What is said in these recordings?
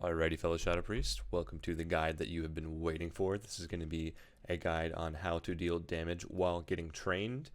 Alrighty, fellow Shadow Priest, welcome to the guide that you have been waiting for. This is going to be a guide on how to deal damage while getting trained.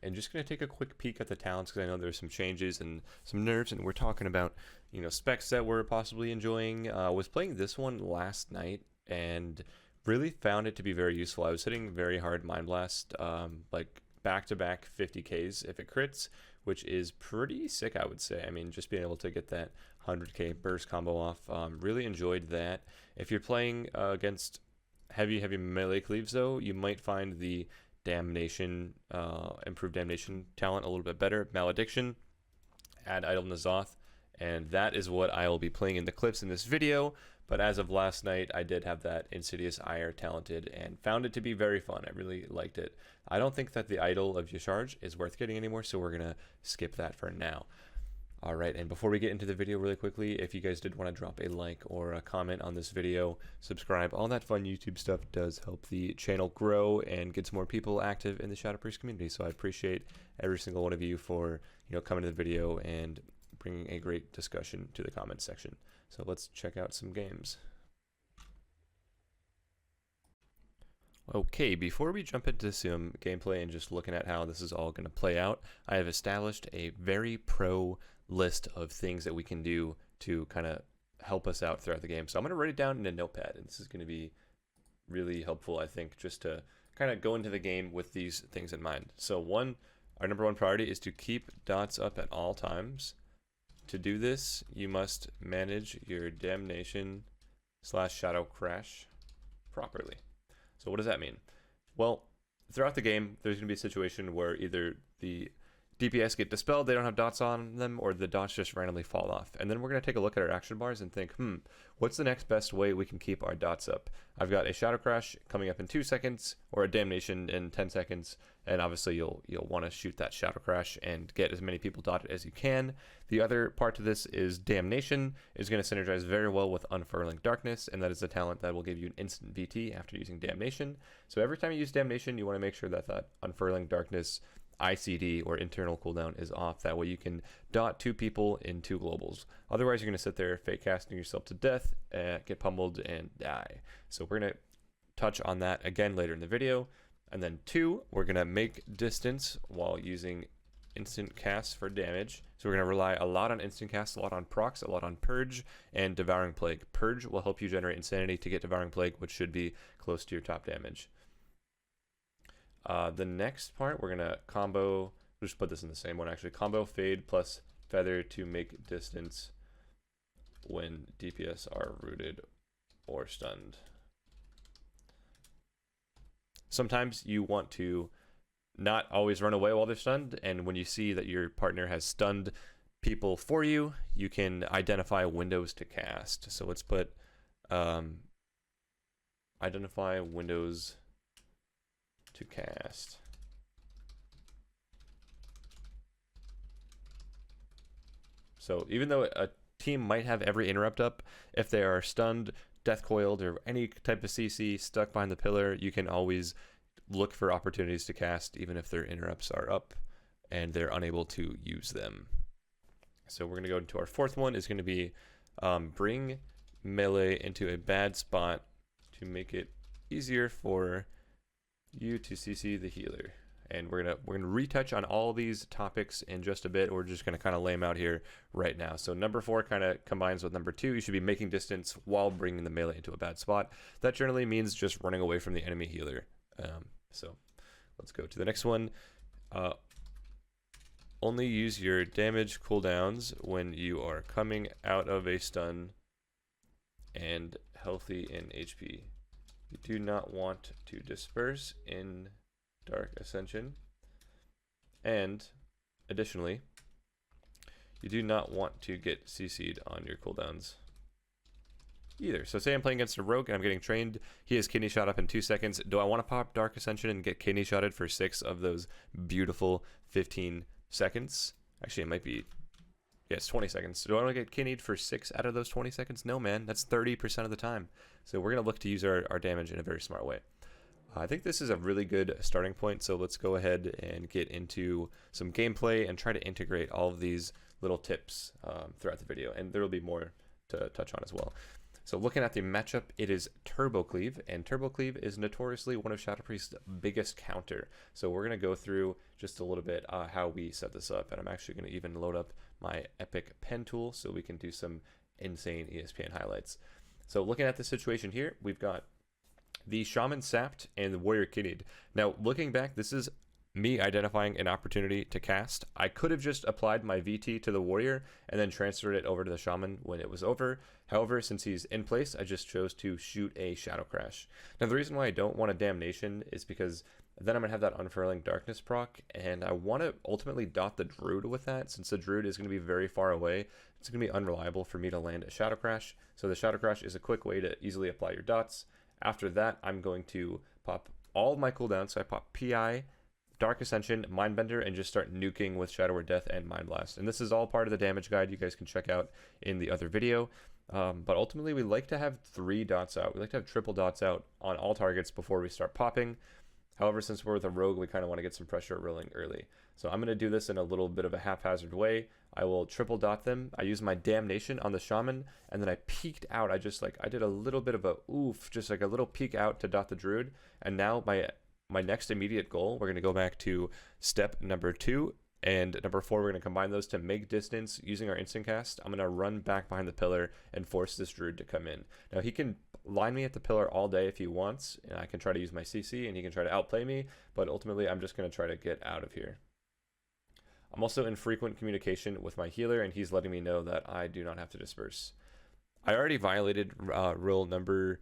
And just going to take a quick peek at the talents because I know there's some changes and some nerfs, and we're talking about, specs that we're possibly enjoying. I was playing this one last night and really found it to be very useful. I was hitting very hard Mind Blast, like back-to-back 50Ks if it crits, which is pretty sick, I would say. I mean, just being able to get that 100K burst combo off, really enjoyed that. If you're playing against heavy melee cleaves, though, you might find the damnation, improved damnation talent a little bit better. Malediction, add Idle Nazoth, and that is what I will be playing in the clips in this video. But as of last night, I did have that Insidious Ire talented and found it to be very fun. I really liked it. I don't think that the Idol of Yasharj is worth getting anymore, so we're going to skip that for now. Alright, and before we get into the video really quickly, if you guys did want to drop a like or a comment on this video, subscribe, all that fun YouTube stuff does help the channel grow and gets more people active in the Shadow Priest community. So I appreciate every single one of you for, coming to the video and bringing a great discussion to the comments section. So let's check out some games. Okay, before we jump into some gameplay and just looking at how this is all going to play out, I have established a very pro list of things that we can do to kind of help us out throughout the game. So I'm going to write it down in a notepad, and this is going to be really helpful, I think, just to kind of go into the game with these things in mind. So our number one priority is to keep dots up at all times. To do this, you must manage your damnation/shadow crash properly. So what does that mean? Well, throughout the game, there's going to be a situation where either the DPS get dispelled, they don't have dots on them, or the dots just randomly fall off. And then we're going to take a look at our action bars and think, what's the next best way we can keep our dots up? I've got a Shadow Crash coming up in 2 seconds, or a Damnation in 10 seconds, and obviously you'll want to shoot that Shadow Crash and get as many people dotted as you can. The other part to this is Damnation is going to synergize very well with Unfurling Darkness, and that is a talent that will give you an instant VT after using Damnation. So every time you use Damnation, you want to make sure that that Unfurling Darkness ICD or internal cooldown is off. That way you can dot 2 people in 2 globals. Otherwise, you're going to sit there fake casting yourself to death, get pummeled, and die. So we're going to touch on that again later in the video. And then 2, we're going to make distance while using instant casts for damage. So we're going to rely a lot on instant casts, a lot on procs, a lot on Purge, and Devouring Plague. Purge will help you generate Insanity to get Devouring Plague, which should be close to your top damage. The next part, we're going to combo, we'll just put this in the same one actually, combo Fade plus Feather to make distance when DPS are rooted or stunned. Sometimes you want to not always run away while they're stunned, and when you see that your partner has stunned people for you, you can identify windows to cast. So let's put identify windows to cast. So even though a team might have every interrupt up, if they are stunned, death coiled, or any type of CC stuck behind the pillar, you can always look for opportunities to cast even if their interrupts are up and they're unable to use them. So we're going to go into our fourth one, is going to be bring melee into a bad spot to make it easier for you to CC the healer. And we're gonna retouch on all these topics in just a bit. We're just gonna kind of lay them out here right now. So number 4 kind of combines with number 2. You should be making distance while bringing the melee into a bad spot. That generally means just running away from the enemy healer. So let's go to the next one. Only use your damage cooldowns when you are coming out of a stun and healthy in HP. You do not want to disperse in Dark Ascension, and additionally, you do not want to get CC'd on your cooldowns either. So say I'm playing against a rogue and I'm getting trained, he has kidney shot up in 2 seconds. Do I want to pop Dark Ascension and get kidney shotted for 6 of those beautiful 15 seconds? Actually, it might be, yes, 20 seconds. Do I want to get kidneyed for 6 out of those 20 seconds? No, man. That's 30% of the time. So we're going to look to use our damage in a very smart way. I think this is a really good starting point, so let's go ahead and get into some gameplay and try to integrate all of these little tips throughout the video, and there will be more to touch on as well. So looking at the matchup, it is Turbo Cleave, and Turbo Cleave is notoriously one of Shadow Priest's biggest counter. So we're going to go through just a little bit how we set this up, and I'm actually going to even load up my Epic Pen tool so we can do some insane ESPN highlights. So looking at the situation here, we've got the Shaman sapped and the Warrior kidneyed. Now looking back, this is me identifying an opportunity to cast. I could have just applied my VT to the Warrior and then transferred it over to the Shaman when it was over. However, since he's in place, I just chose to shoot a Shadow Crash. Now the reason why I don't want a Damnation is because then I'm going to have that Unfurling Darkness proc, and I want to ultimately dot the Druid with that. Since the Druid is going to be very far away, it's going to be unreliable for me to land a Shadow Crash. So the Shadow Crash is a quick way to easily apply your dots. After that, I'm going to pop all of my cooldowns. So I pop PI, Dark Ascension, Mindbender, and just start nuking with Shadow Word Death and Mind Blast. And this is all part of the damage guide you guys can check out in the other video. But ultimately, we like to have 3 dots out. We like to have triple dots out on all targets before we start popping. However, since we're with a rogue, we kind of want to get some pressure rolling early. So I'm going to do this in a little bit of a haphazard way. I will triple dot them. I use my Damnation on the Shaman, and then I peeked out. I did a little bit of a oof, just like a little peek out to dot the Druid. And now my next immediate goal, we're going to go back to step number 2 and number 4. We're going to combine those to make distance using our instant cast. I'm going to run back behind the pillar and force this Druid to come in. Now he can line me at the pillar all day if he wants, and I can try to use my CC and he can try to outplay me, but ultimately I'm just going to try to get out of here. I'm also in frequent communication with my healer, and he's letting me know that I do not have to disperse. I already violated rule number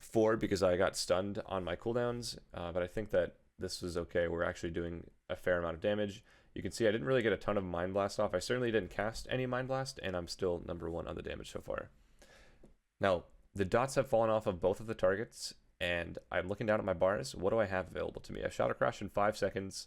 4 because I got stunned on my cooldowns, but I think that this was okay. We're actually doing a fair amount of damage. You can see I didn't really get a ton of Mind Blast off. I certainly didn't cast any Mind Blast, and I'm still number 1 on the damage so far. Now, the dots have fallen off of both of the targets, and I'm looking down at my bars. What do I have available to me? I have Shadow Crash in 5 seconds.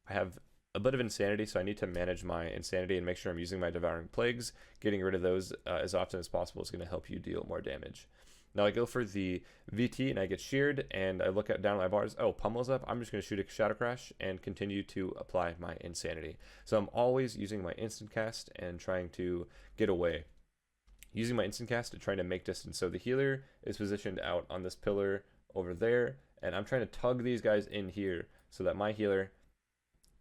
I have a bit of Insanity, so I need to manage my Insanity and make sure I'm using my Devouring Plagues. Getting rid of those as often as possible is going to help you deal more damage. Now I go for the VT and I get sheared, and I look down at my bars. Oh, Pummel's up. I'm just going to shoot a Shadow Crash and continue to apply my Insanity. So I'm always using my instant cast and trying to get away. Using my instant cast and trying to make distance. So the healer is positioned out on this pillar over there, and I'm trying to tug these guys in here so that my healer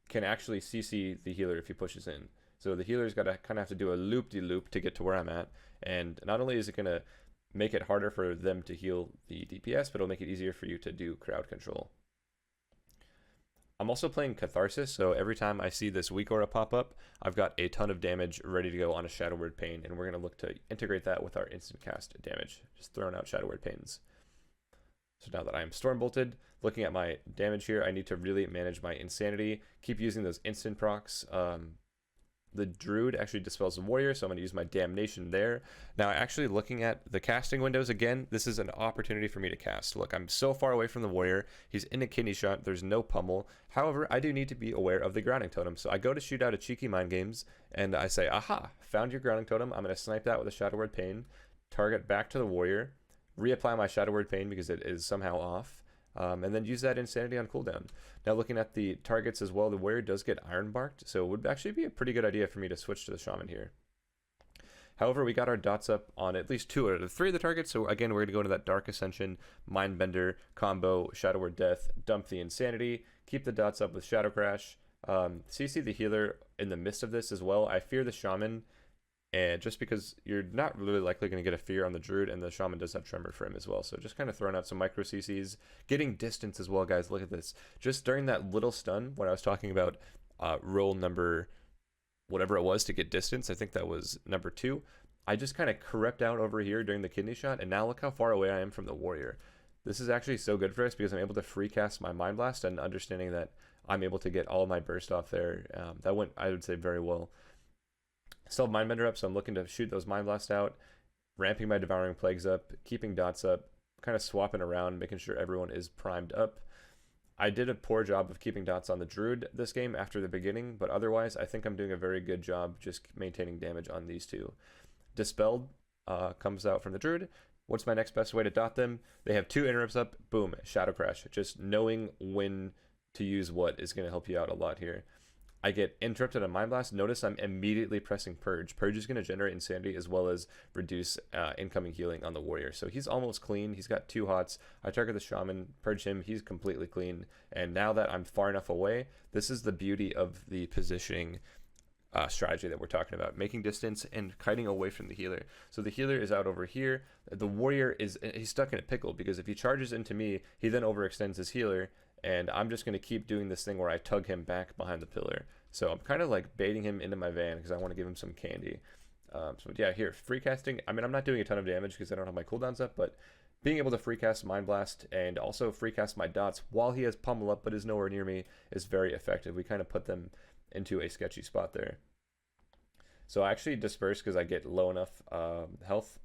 can actually CC the healer if he pushes in. So the healer's got to kind of have to do a loop-de-loop to get to where I'm at, and not only is it going to make it harder for them to heal the DPS, but it'll make it easier for you to do crowd control. I'm also playing Catharsis, so every time I see this weak aura pop up, I've got a ton of damage ready to go on a Shadow Word Pain, and we're going to look to integrate that with our instant cast damage, just throwing out Shadow Word Pains. So now that I am Storm Bolted, looking at my damage here, I need to really manage my Insanity, keep using those instant procs. The Druid actually dispels the Warrior, so I'm going to use my Damnation there. Now, actually looking at the casting windows, again, this is an opportunity for me to cast. Look, I'm so far away from the Warrior. He's in a kidney shot. There's no pummel. However, I do need to be aware of the Grounding Totem. So I go to shoot out a cheeky Mind Games, and I say, aha, found your Grounding Totem. I'm going to snipe that with a Shadow Word Pain, target back to the Warrior, reapply my Shadow Word Pain because it is somehow off. And then use that Insanity on cooldown. Now looking at the targets as well, the Warrior does get Iron Barked, so it would actually be a pretty good idea for me to switch to the Shaman here. However, we got our dots up on at least 2 out of 3 of the targets, so again, we're going to go into that Dark Ascension, Mindbender combo, Shadow Word Death, dump the Insanity, keep the dots up with Shadow Crash, CC the healer in the midst of this as well. I fear the Shaman, and just because you're not really likely going to get a fear on the Druid, and the Shaman does have Tremor for him as well. So just kind of throwing out some micro CCs, getting distance as well, guys. Look at this. Just during that little stun, when I was talking about roll number, whatever it was to get distance, I think that was number 2. I just kind of crept out over here during the kidney shot, and now look how far away I am from the Warrior. This is actually so good for us because I'm able to free cast my Mind Blast, and understanding that I'm able to get all of my burst off there. That went, I would say, very well. Still have Mindbender up, so I'm looking to shoot those Mind Blasts out, ramping my Devouring Plagues up, keeping dots up, kind of swapping around, making sure everyone is primed up. I did a poor job of keeping dots on the Druid this game after the beginning, but otherwise I think I'm doing a very good job just maintaining damage on these 2. Dispelled comes out from the Druid. What's my next best way to dot them? They have 2 interrupts up, boom, Shadow Crash. Just knowing when to use what is going to help you out a lot here. I get interrupted on Mind Blast. Notice I'm immediately pressing Purge. Purge is going to generate Insanity as well as reduce incoming healing on the Warrior. So he's almost clean. He's got 2 hots. I target the Shaman, Purge him. He's completely clean. And now that I'm far enough away, this is the beauty of the positioning strategy that we're talking about, making distance and kiting away from the healer. So the healer is out over here. The Warrior he's stuck in a pickle because if he charges into me, he then overextends his healer, and I'm just going to keep doing this thing where I tug him back behind the pillar. So I'm kind of like baiting him into my van because I want to give him some candy. So yeah, here, free casting. I mean, I'm not doing a ton of damage because I don't have my cooldowns up, but being able to free cast Mind Blast and also free cast my dots while he has pummel up but is nowhere near me is very effective. We kind of put them into a sketchy spot there. So I actually disperse because I get low enough health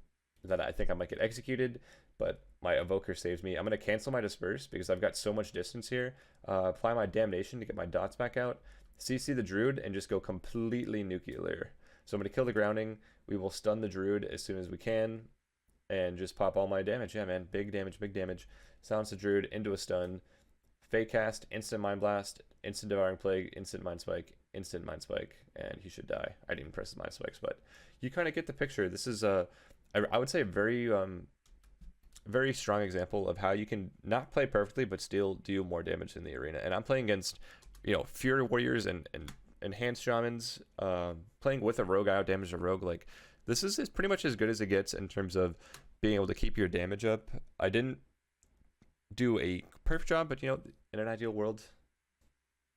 that I think I might get executed, but my evoker saves me. I'm going to cancel my disperse because I've got so much distance here. Apply my damnation to get my dots back out. CC the druid and just go completely nuclear. So I'm going to kill the grounding. We will stun the druid as soon as we can and just pop all my damage. Yeah, man, big damage, big damage. Silence the druid into a stun. Fake cast, instant Mind Blast, instant Devouring Plague, instant Mind Spike, and he should die. I didn't even press his Mind Spikes, but you kind of get the picture. This is I would say a very very strong example of how you can not play perfectly but still do more damage in the arena. And I'm playing against, you know, Fury Warriors and Enhanced Shamans, playing with a rogue. I out damage a rogue. Like, this is pretty much as good as it gets in terms of being able to keep your damage up. I didn't do a perfect job, but you know, in an ideal world,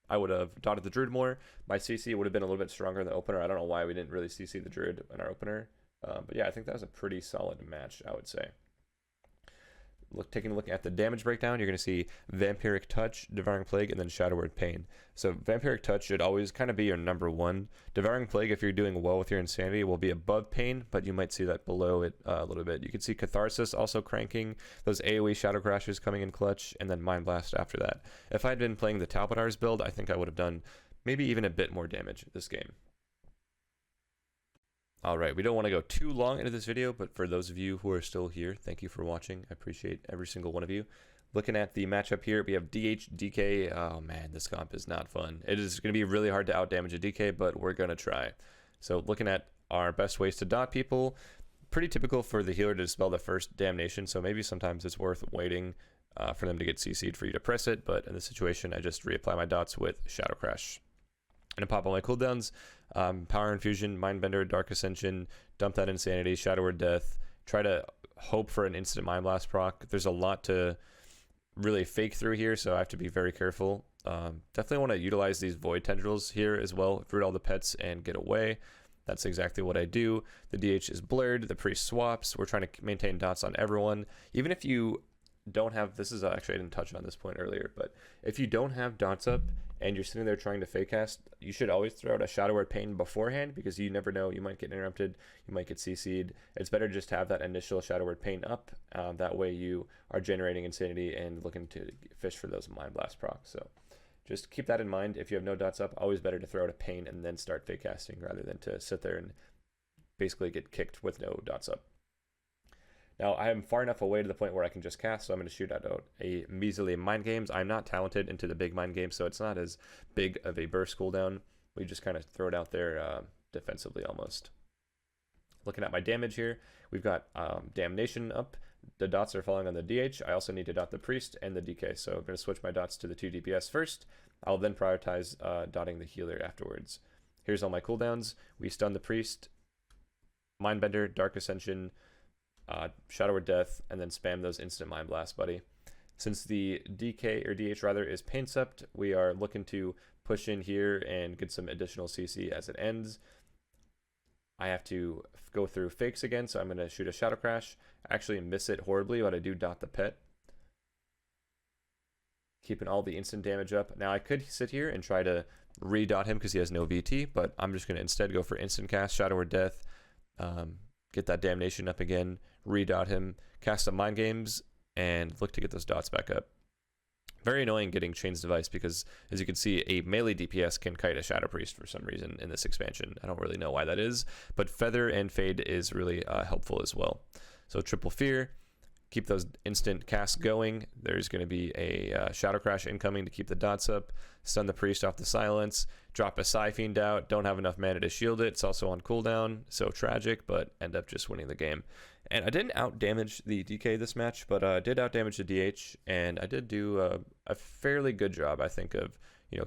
I would have dotted the druid more. My CC would have been a little bit stronger in the opener. I don't know why we didn't really CC the druid in our opener, but yeah, I think that was a pretty solid match, I would say. Taking a look at the damage breakdown, you're going to see Vampiric Touch, Devouring Plague, and then Shadow Word Pain. So Vampiric Touch should always kind of be your number 1. Devouring Plague, if you're doing well with your Insanity, will be above Pain, but you might see that below it a little bit. You can see Catharsis also cranking, those AoE Shadow Crashes coming in clutch, and then Mind Blast after that. If I'd been playing the Talbotars build, I think I would have done maybe even a bit more damage this game. Alright, we don't want to go too long into this video, but for those of you who are still here, thank you for watching. I appreciate every single one of you. Looking at the matchup here, we have DH, DK. Oh man, this comp is not fun. It is going to be really hard to outdamage a DK, but we're going to try. So looking at our best ways to dot people, pretty typical for the healer to dispel the first damnation, so maybe sometimes it's worth waiting for them to get CC'd for you to press it, but in this situation, I just reapply my dots with Shadow Crash. I'm going to pop all my cooldowns, Power Infusion, Mindbender, Dark Ascension, dump that Insanity, Shadow Word Death, try to hope for an instant Mind Blast proc. There's a lot to really fake through here, so I have to be very careful. Definitely want to utilize these Void Tendrils here as well, root all the pets and get away. That's exactly what I do. The DH is blurred, the priest swaps, we're trying to maintain dots on everyone. Even if you don't have, this is actually I didn't touch on this point earlier, but if you don't have dots up and you're sitting there trying to fake cast, you should always throw out a Shadow Word Pain beforehand, because you never know, you might get interrupted, you might get CC'd. It's better just to have that initial Shadow Word Pain up, that way you are generating Insanity and looking to fish for those Mind Blast procs. So just keep that in mind. If you have no dots up, always better to throw out a Pain and then start fake casting rather than to sit there and basically get kicked with no dots up. Now, I am far enough away to the point where I can just cast, so I'm going to shoot out a measly Mind Games. I'm not talented into the big Mind Games, so it's not as big of a burst cooldown. We just kind of throw it out there defensively almost. Looking at my damage here, we've got Damnation up. The dots are falling on the DH. I also need to dot the Priest and the DK, so I'm going to switch my dots to the 2 DPS first. I'll then prioritize dotting the healer afterwards. Here's all my cooldowns. We stun the Priest, Mindbender, Dark Ascension, Shadow Word Death, and then spam those instant Mind Blast, buddy. Since the DK, or DH rather, is Pain Sept, we are looking to push in here and get some additional CC as it ends. I have to go through fakes again, so I'm going to shoot a Shadow Crash. Actually miss it horribly, but I do dot the pet. Keeping all the instant damage up. Now I could sit here and try to re-dot him because he has no VT, but I'm just going to instead go for instant cast, Shadow Word Death, get that Damnation up again, re-dot him, cast some Mind Games, and look to get those dots back up. Very annoying getting Chain's Device because, as you can see, a melee DPS can kite a Shadow Priest for some reason in this expansion. I don't really know why that is, but Feather and Fade is really helpful as well. So Triple Fear, keep those instant casts going. There's going to be a Shadow Crash incoming to keep the dots up, stun the Priest off the silence, drop a psyfiend out, don't have enough mana to shield it. It's also on cooldown, so tragic, but end up just winning the game. And I didn't out-damage the DK this match, but I did out-damage the DH, and I did do a fairly good job, I think, of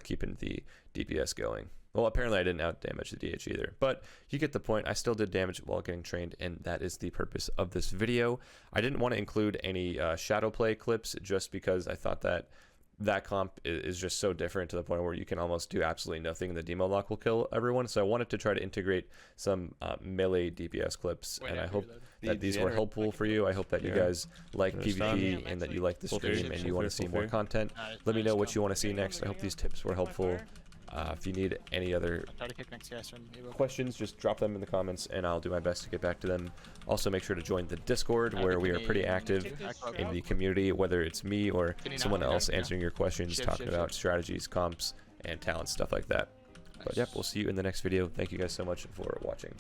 keeping the DPS going. Well, apparently I didn't out-damage the DH either, but you get the point. I still did damage while getting trained, and that is the purpose of this video. I didn't want to include any shadow play clips just because I thought that comp is just so different to the point where you can almost do absolutely nothing and the demo lock will kill everyone. So I wanted to try to integrate some melee DPS clips, and I hope that these were helpful for you. I hope that you guys like PvP and that you like the stream and you want to see more content. Let me know what you want to see next. I hope these tips were helpful. If you need any other questions, just drop them in the comments and I'll do my best to get back to them. Also, make sure to join the Discord where we are pretty active in the community, whether it's me or someone else answering your questions, talking about strategies, comps, and talents, stuff like that. But yep, we'll see you in the next video. Thank you guys so much for watching.